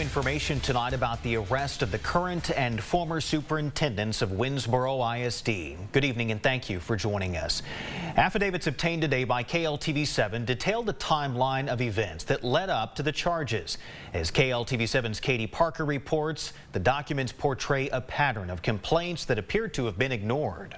Information tonight about the arrest of the current and former superintendents of Winnsboro ISD. Good evening and thank you for joining us. Affidavits obtained today by KLTV7 detail the timeline of events that led up to the charges. As KLTV7's Katie Parker reports, the documents portray a pattern of complaints that appear to have been ignored.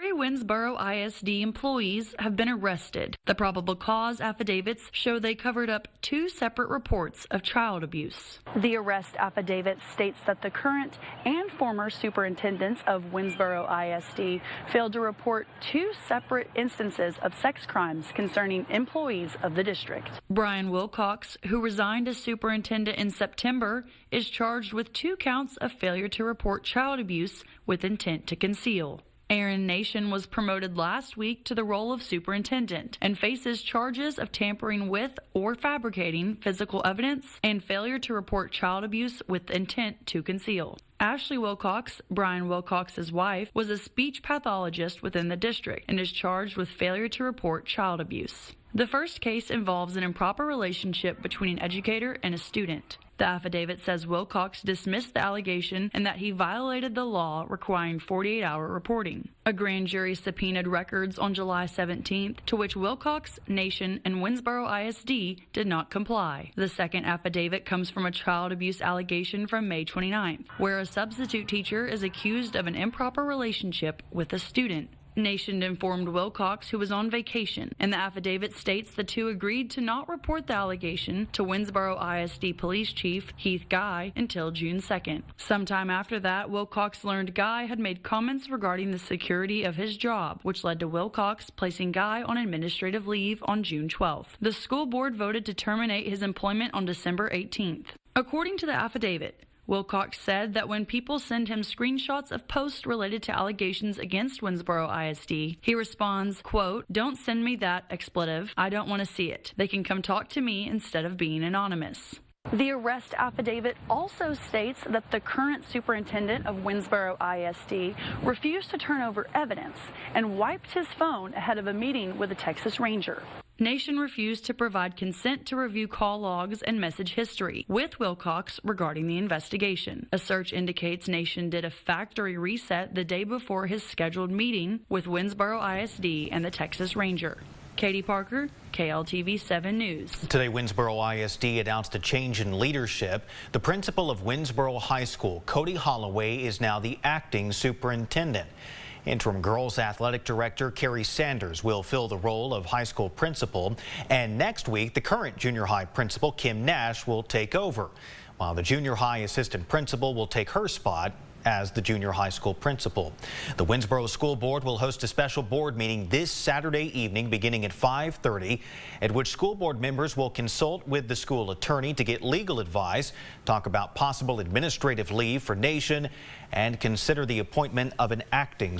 Winnsboro ISD employees have been arrested. The probable cause affidavits show they covered up 2 separate reports of child abuse. The arrest affidavit states that the current and former superintendents of Winnsboro ISD failed to report 2 separate instances of sex crimes concerning employees of the district. Brian Wilcox, who resigned as superintendent in September, is charged with 2 counts of failure to report child abuse with intent to conceal. Aaron Nation was promoted last week to the role of superintendent and faces charges of tampering with or fabricating physical evidence and failure to report child abuse with intent to conceal. Ashley Wilcox, Brian Wilcox's wife, was a speech pathologist within the district and is charged with failure to report child abuse. The first case involves an improper relationship between an educator and a student. The affidavit says Wilcox dismissed the allegation and that he violated the law requiring 48-hour reporting. A grand jury subpoenaed records on July 17th, to which Wilcox, Nation, and Winnsboro ISD did not comply. The second affidavit comes from a child abuse allegation from May 29th, where a substitute teacher is accused of an improper relationship with a student. Nation informed Wilcox, who was on vacation, and the affidavit states the two agreed to not report the allegation to Winnsboro ISD Police Chief Heath Guy until June 2nd. Sometime after that, Wilcox learned Guy had made comments regarding the security of his job, which led to Wilcox placing Guy on administrative leave on June 12th. The school board voted to terminate his employment on December 18th. According to the affidavit, Wilcox said that when people send him screenshots of posts related to allegations against Winnsboro ISD, he responds, quote, "Don't send me that expletive. I don't want to see it. They can come talk to me instead of being anonymous." The arrest affidavit also states that the current superintendent of Winnsboro ISD refused to turn over evidence and wiped his phone ahead of a meeting with a Texas Ranger. Nation refused to provide consent to review call logs and message history with Wilcox regarding the investigation. A search indicates Nation did a factory reset the day before his scheduled meeting with Winnsboro ISD and the Texas Ranger. Katie Parker, KLTV 7 News. Today, Winnsboro ISD announced a change in leadership. The principal of Winnsboro High School, Cody Holloway, is now the acting superintendent. Interim girls athletic director Carrie Sanders will fill the role of high school principal, and next week the current junior high principal Kim Nash will take over, while the junior high assistant principal will take her spot as the junior high school principal. The Winnsboro School Board will host a special board meeting this Saturday evening beginning at 5:30, at which school board members will consult with the school attorney to get legal advice, talk about possible administrative leave for Nation, and consider the appointment of an acting